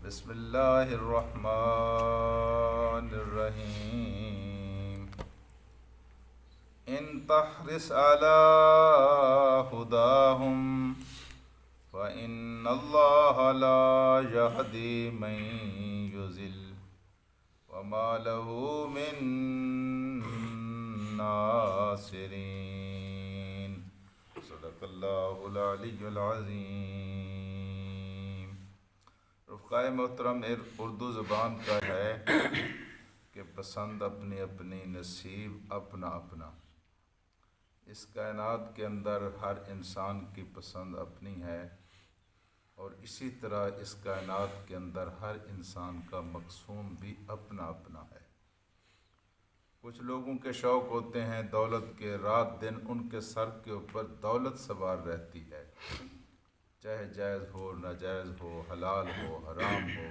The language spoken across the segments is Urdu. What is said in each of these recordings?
بسم اللہ الرحمن الرحیم ان تحرص علی ہداہم فإن اللہ لا یہدی من یضل وما له من ناصرین صدق اللہ العلی العظیم۔ رفقائے محترم، اردو زبان کا ہے کہ پسند اپنی اپنی، نصیب اپنا اپنا۔ اس کائنات کے اندر ہر انسان کی پسند اپنی ہے، اور اسی طرح اس کائنات کے اندر ہر انسان کا مقصود بھی اپنا اپنا ہے۔ کچھ لوگوں کے شوق ہوتے ہیں دولت کے، رات دن ان کے سر کے اوپر دولت سوار رہتی ہے، چاہے جائز ہو، ناجائز ہو، حلال ہو، حرام ہو،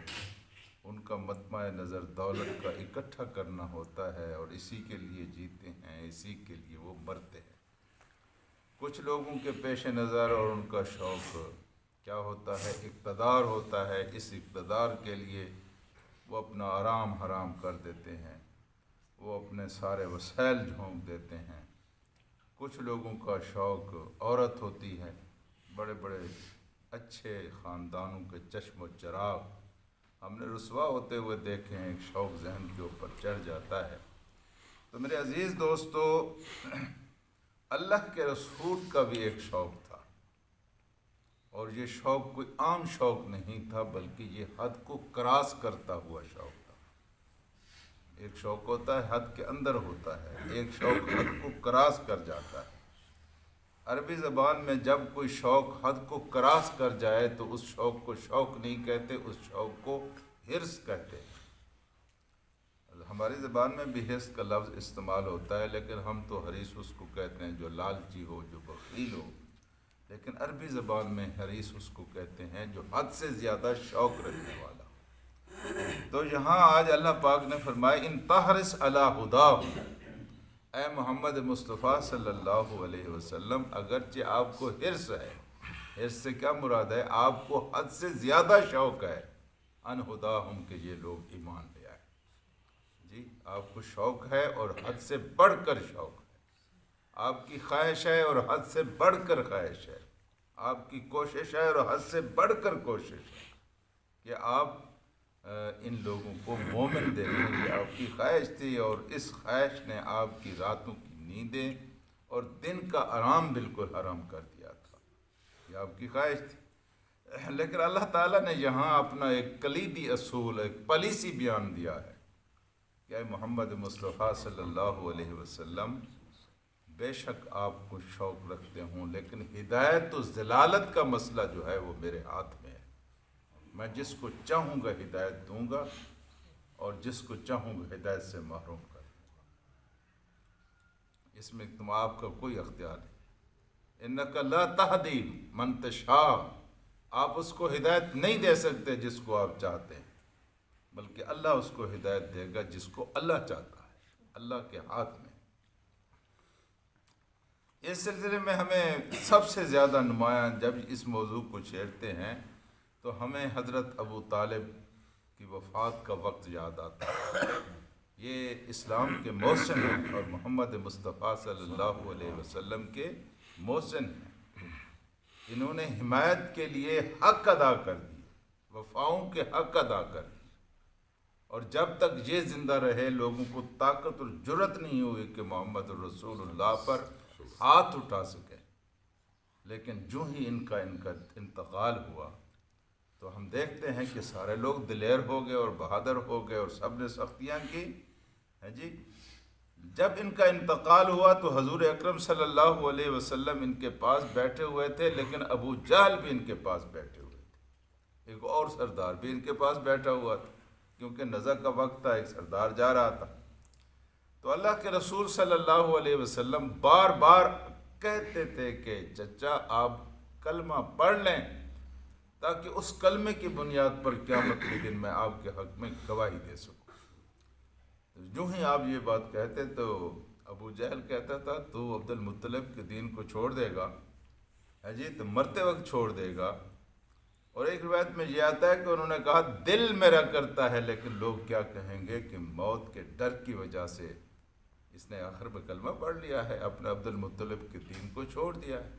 ان کا مطمع نظر دولت کا اکٹھا کرنا ہوتا ہے، اور اسی کے لیے جیتے ہیں، اسی کے لیے وہ مرتے ہیں۔ کچھ لوگوں کے پیش نظر اور ان کا شوق کیا ہوتا ہے؟ اقتدار ہوتا ہے۔ اس اقتدار کے لیے وہ اپنا آرام حرام کر دیتے ہیں، وہ اپنے سارے وسائل جھونک دیتے ہیں۔ کچھ لوگوں کا شوق عورت ہوتی ہے، بڑے بڑے اچھے خاندانوں کے چشم و چراغ ہم نے رسوا ہوتے ہوئے دیکھے ہیں، ایک شوق ذہن کے اوپر چڑھ جاتا ہے۔ تو میرے عزیز دوستو، اللہ کے رسول کا بھی ایک شوق تھا، اور یہ شوق کوئی عام شوق نہیں تھا، بلکہ یہ حد کو کراس کرتا ہوا شوق تھا۔ ایک شوق ہوتا ہے حد کے اندر ہوتا ہے، ایک شوق حد کو کراس کر جاتا ہے۔ عربی زبان میں جب کوئی شوق حد کو کراس کر جائے تو اس شوق کو شوق نہیں کہتے، اس شوق کو حرص کہتے ہیں۔ ہماری زبان میں بھی حرص کا لفظ استعمال ہوتا ہے، لیکن ہم تو حریص اس کو کہتے ہیں جو لالچی ہو، جو بخیل ہو، لیکن عربی زبان میں حریص اس کو کہتے ہیں جو حد سے زیادہ شوق رکھنے والا۔ تو یہاں آج اللہ پاک نے فرمایا ان تحرص علی ہداہم، اے محمد مصطفیٰ صلی اللہ علیہ وسلم، اگرچہ آپ کو حرص ہے، حرص سے کیا مراد ہے؟ آپ کو حد سے زیادہ شوق ہے ان ہداہم کہ یہ لوگ ایمان لے آئے۔ جی، آپ کو شوق ہے اور حد سے بڑھ کر شوق ہے، آپ کی خواہش ہے اور حد سے بڑھ کر خواہش ہے، آپ کی کوشش ہے اور حد سے بڑھ کر کوشش ہے کہ آپ ان لوگوں کو مومن دیکھیں۔ یہ آپ کی خواہش تھی، اور اس خواہش نے آپ کی راتوں کی نیندیں اور دن کا آرام بالکل حرام کر دیا تھا۔ یہ آپ کی خواہش تھی، لیکن اللہ تعالیٰ نے یہاں اپنا ایک کلیدی اصول، ایک پالیسی بیان دیا ہے کہ اے محمد مصطفیٰ صلی اللہ علیہ وسلم، بے شک آپ کو شوق رکھتے ہوں، لیکن ہدایت و ضلالت کا مسئلہ جو ہے وہ میرے ہاتھ میں ہے۔ میں جس کو چاہوں گا ہدایت دوں گا، اور جس کو چاہوں گا ہدایت سے محروم کر دوں گا۔ اس میں تم آپ کا کوئی اختیار نہیں۔ انک لا تہدی من تشاء، آپ اس کو ہدایت نہیں دے سکتے جس کو آپ چاہتے ہیں، بلکہ اللہ اس کو ہدایت دے گا جس کو اللہ چاہتا ہے، اللہ کے ہاتھ میں۔ اس سلسلے میں ہمیں سب سے زیادہ نمایاں جب اس موضوع کو چھیڑتے ہیں تو ہمیں حضرت ابو طالب کی وفات کا وقت یاد آتا ہے۔ یہ اسلام کے محسن ہیں اور محمد مصطفیٰ صلی اللہ علیہ وسلم کے محسن ہیں۔ انہوں نے حمایت کے لیے حق ادا کر دی، وفاؤں کے حق ادا کر دی، اور جب تک یہ زندہ رہے لوگوں کو طاقت اور جرأت نہیں ہوئی کہ محمد رسول اللہ پر ہاتھ اٹھا سکے۔ لیکن جو ہی ان کا انتقال ہوا تو ہم دیکھتے ہیں کہ سارے لوگ دلیر ہو گئے اور بہادر ہو گئے، اور سب نے سختیاں کی ہیں۔ جی، جب ان کا انتقال ہوا تو حضور اکرم صلی اللہ علیہ وسلم ان کے پاس بیٹھے ہوئے تھے، لیکن ابو جہل بھی ان کے پاس بیٹھے ہوئے تھے، ایک اور سردار بھی ان کے پاس بیٹھا ہوا تھا، کیونکہ نزع کا وقت تھا، ایک سردار جا رہا تھا۔ تو اللہ کے رسول صلی اللہ علیہ وسلم بار بار کہتے تھے کہ چچا آپ کلمہ پڑھ لیں، تاکہ اس کلمے کی بنیاد پر قیامت کے دن میں آپ کے حق میں گواہی دے سکوں۔ جو ہی آپ یہ بات کہتے تو ابو جہل کہتا تھا تو عبد المطلب کے دین کو چھوڑ دے گا، جی تو مرتے وقت چھوڑ دے گا، اور ایک روایت میں یہ آتا ہے کہ انہوں نے کہا دل میرا کرتا ہے لیکن لوگ کیا کہیں گے کہ موت کے ڈر کی وجہ سے اس نے آخر میں کلمہ پڑھ لیا ہے، اپنے عبد المطلب کے دین کو چھوڑ دیا ہے۔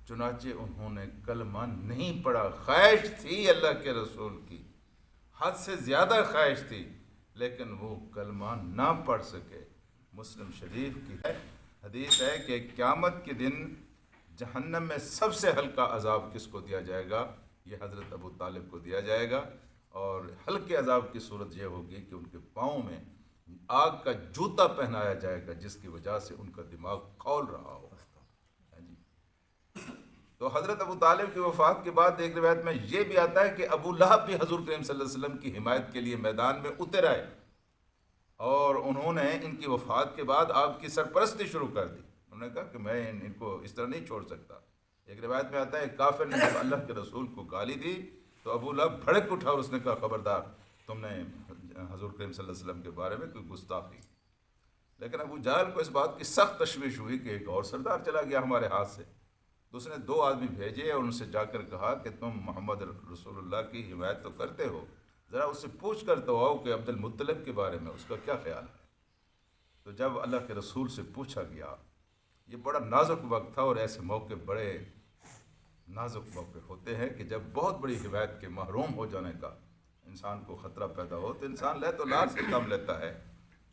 چنانچہ انہوں نے کلمہ نہیں پڑھا، خواہش تھی اللہ کے رسول کی، حد سے زیادہ خواہش تھی، لیکن وہ کلمہ نہ پڑھ سکے۔ مسلم شریف کی حدیث ہے کہ قیامت کے دن جہنم میں سب سے ہلکا عذاب کس کو دیا جائے گا؟ یہ حضرت ابو طالب کو دیا جائے گا، اور ہلکے عذاب کی صورت یہ ہوگی کہ ان کے پاؤں میں آگ کا جوتا پہنایا جائے گا جس کی وجہ سے ان کا دماغ کھول رہا ہو۔ تو حضرت ابو طالب کی وفات کے بعد ایک روایت میں یہ بھی آتا ہے کہ ابو لہب بھی حضور کریم صلی اللہ علیہ وسلم کی حمایت کے لیے میدان میں اتر آئے، اور انہوں نے ان کی وفات کے بعد آپ کی سرپرستی شروع کر دی۔ انہوں نے کہا کہ میں ان کو اس طرح نہیں چھوڑ سکتا۔ ایک روایت میں آتا ہے کافر نے جب اللہ کے رسول کو گالی دی تو ابو لہب بھڑک اٹھا اور اس نے کہا خبردار، تم نے حضور کریم صلی اللہ علیہ وسلم کے بارے میں کوئی گستاخی۔ لیکن ابو جہل کو اس بات کی سخت تشویش ہوئی کہ ایک اور سردار چلا گیا ہمارے ہاتھ سے، تو اس نے 2 آدمی بھیجے اور ان سے جا کر کہا کہ تم محمد رسول اللہ کی حمایت تو کرتے ہو، ذرا اس سے پوچھ کر تو آؤ کہ عبد المطلب کے بارے میں اس کا کیا خیال ہے۔ تو جب اللہ کے رسول سے پوچھا گیا، یہ بڑا نازک وقت تھا، اور ایسے موقع بڑے نازک موقع ہوتے ہیں کہ جب بہت بڑی حمایت کے محروم ہو جانے کا انسان کو خطرہ پیدا ہو تو انسان لے تو لار سے کام لیتا ہے،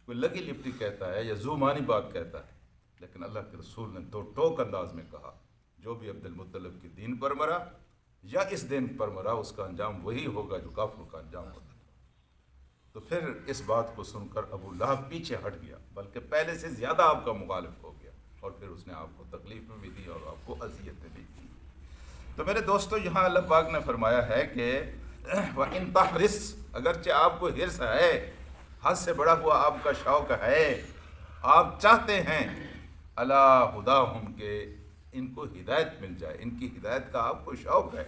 کوئی لگی لپٹی کہتا ہے یا زومانی بات کہتا ہے، لیکن اللہ کے رسول نے 2 ٹوک انداز میں کہا جو بھی عبد المطلب کے دین پر مرا یا اس دین پر مرا اس کا انجام وہی ہوگا جو کافروں کا انجام ہوتا ہے۔ تو پھر اس بات کو سن کر ابو لہب پیچھے ہٹ گیا، بلکہ پہلے سے زیادہ آپ کا مخالف ہو گیا، اور پھر اس نے آپ کو تکلیفیں بھی دی اور آپ کو اذیتیں بھی دی۔ تو میرے دوستو، یہاں اللہ پاک نے فرمایا ہے کہ وَإِن تَحْرِصْ، اگرچہ آپ کو حرص ہے، حد سے بڑا ہوا آپ کا شوق ہے، آپ چاہتے ہیں عَلَىٰ هُدَاهُمْ کہ ان کو ہدایت مل جائے، ان کی ہدایت کا آپ کو شوق ہے،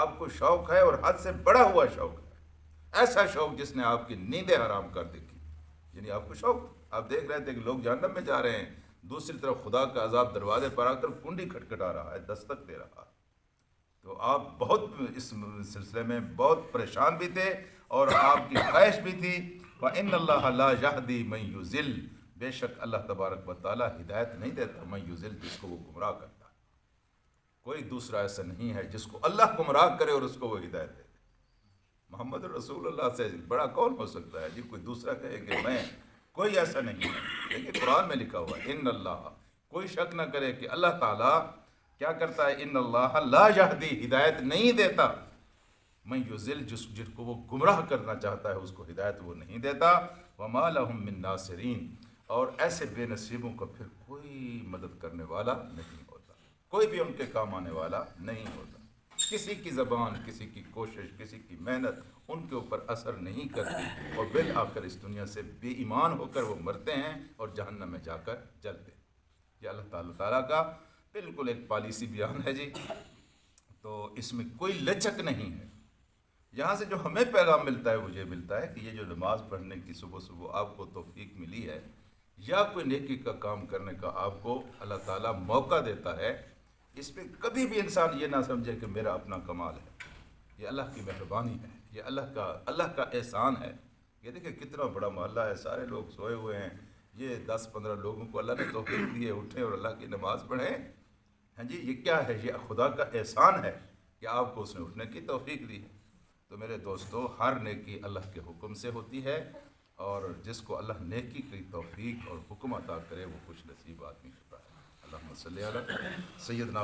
آپ کو شوق ہے، اور حد سے بڑا ہوا شوق ہے، ایسا شوق جس نے آپ کی نیندیں حرام کر دیکھی۔ یعنی آپ کو شوق، آپ دیکھ رہے تھے کہ لوگ جہنم میں جا رہے ہیں، دوسری طرف خدا کا عذاب دروازے پر آ کر کنڈی کھٹکھٹا رہا ہے، دستک دے رہا ہے، تو آپ بہت اس سلسلے میں بہت پریشان بھی تھے اور آپ کی خواہش بھی تھی۔ وَإِنَّ اللَّهَ لَا يَهْدِي مَن يُضِلُّ، بے شک اللہ تبارک و تعالیٰ ہدایت نہیں دیتا من یضل، جس کو وہ گمراہ کرتا ہے۔ کوئی دوسرا ایسا نہیں ہے جس کو اللہ گمراہ کرے اور اس کو وہ ہدایت دے دے۔ محمد رسول اللہ سے بڑا کون ہو سکتا ہے جی؟ کوئی دوسرا کہے کہ میں، کوئی ایسا نہیں ہے۔ دیکھیے قرآن میں لکھا ہوا ہے ان اللہ، کوئی شک نہ کرے کہ اللہ تعالیٰ کیا کرتا ہے، ان اللہ لا یہدی، ہدایت نہیں دیتا، من یضل، جس کو وہ گمراہ کرنا چاہتا ہے اس کو ہدایت وہ نہیں دیتا، وما لہم من ناصرین، اور ایسے بے نصیبوں کا پھر کوئی مدد کرنے والا نہیں ہوتا، کوئی بھی ان کے کام آنے والا نہیں ہوتا۔ کسی کی زبان، کسی کی کوشش، کسی کی محنت ان کے اوپر اثر نہیں کرتی، اور بالآخر اس دنیا سے بے ایمان ہو کر وہ مرتے ہیں اور جہنم میں جا کر جلتے ہیں۔ یہ اللہ تعالیٰ کا بالکل ایک پالیسی بیان ہے جی، تو اس میں کوئی لچک نہیں ہے۔ یہاں سے جو ہمیں پیغام ملتا ہے وہ یہ ملتا ہے کہ یہ جو نماز پڑھنے کی صبح صبح آپ کو توفیق ملی ہے، یا کوئی نیکی کا کام کرنے کا آپ کو اللہ تعالیٰ موقع دیتا ہے، اس پہ کبھی بھی انسان یہ نہ سمجھے کہ میرا اپنا کمال ہے، یہ اللہ کی مہربانی ہے، یہ اللہ کا احسان ہے۔ یہ دیکھیں کتنا بڑا محلہ ہے، سارے لوگ سوئے ہوئے ہیں، یہ 10-15 لوگوں کو اللہ نے توفیق دی ہے اٹھیں اور اللہ کی نماز پڑھیں۔ ہاں جی، یہ کیا ہے؟ یہ خدا کا احسان ہے کہ آپ کو اس نے اٹھنے کی توفیق دی ہے۔ تو میرے دوستو، ہر نیکی اللہ کے حکم سے ہوتی ہے، اور جس کو اللہ نیکی کی توفیق اور حکم عطا کرے وہ خوش نصیب آدمی ہوتا ہے۔ اللہم صلی علی سیدنا